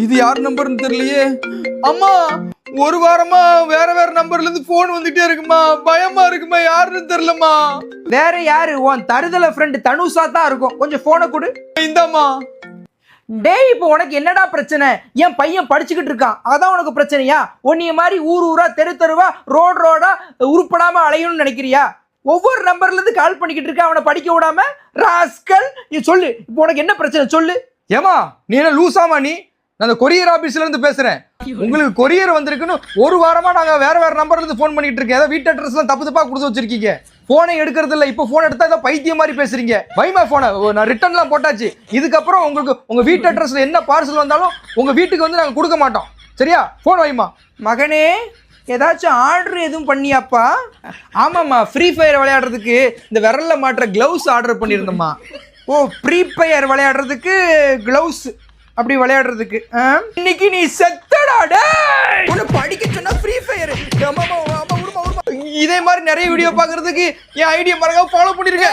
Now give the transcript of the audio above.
இது யார் நம்பர்னு தெரியலையே. அம்மா, ஒரு வாரமா வேற வேற நம்பர்ல இருந்து போன் வந்துட்டே இருக்குமா, பயமா இருக்குமா, யாருன்னு தெரியலமா. வேற யாரு? உன் தருதல ஃப்ரெண்ட் தனுஷா தான் இருக்கும். கொஞ்சம் போனை கொடு. இந்தாம்மா. டேய், இப்போ உனக்கு என்னடா பிரச்சனை? என் பையன் படிச்சுக்கிட்டு இருக்கான், அதான் உனக்கு பிரச்சனையா? உன்னைய மாதிரி ஊர் ஊரா தெரு தெருவா ரோடா உருப்படாம அலையணும்னு நினைக்கிறியா? ஒவ்வொரு நம்பர்ல இருந்து கால் பண்ணிக்கிட்டு இருக்க, அவனை படிக்க விடாம. ராஸ்கல், நீ சொல்லு, இப்போ உனக்கு என்ன பிரச்சனை சொல்லு. ஏமா, நீ என்ன லூசாமா? நீ நான் அந்த கொரியர் ஆபீஸ்ல இருந்து பேசுறேன். உங்களுக்கு கொரியர் வந்திருக்குன்னு ஒரு வாரமா நாங்க வேற வேற நம்பர்ல இருந்து போன் பண்ணிட்டு இருக்கேன். ஏதாவது வீட்டு அட்ரஸ் எல்லாம் தப்பு தப்பா கொடுத்து வச்சிருக்கீங்க. போனை எடுக்கிறது இல்ல. இப்போ போன் எடுத்தா ஏதோ பைத்தியம் மாதிரி பேசுறீங்க. வைமா போனை, நான் ரிட்டர்ன்லாம் போட்டாச்சு. இதுக்கப்புறம் உங்களுக்கு உங்க வீட்டு அட்ரஸ்ல என்ன பார்சல் வந்தாலும் உங்க வீட்டுக்கு வந்து நாங்க கொடுக்க மாட்டோம். சரியா? போன் வைமா. மகனே, ஏதாச்சும் ஆர்டர் எதுவும் பண்ணியாப்பா? ஆமாம்மா, ஃப்ரீ ஃபயர் விளையாடுறதுக்கு இந்த விரல்ல மாட்டுற கிளவுஸ் ஆர்டர் பண்ணியிருந்தோம்மா. ஓ, ஃப்ரீ ஃபயர் விளையாடுறதுக்கு கிளவுஸ், அப்படி விளையாடுறதுக்கு. இன்னைக்கு நீ செத்தடா. டேய், உன்னை படிக்க சொன்னா ஃப்ரீ ஃபயர். இதே மாதிரி நிறைய வீடியோ பார்க்கறதுக்கு என் ஐடியா மறக்காம ஃபாலோ பண்ணிருங்க.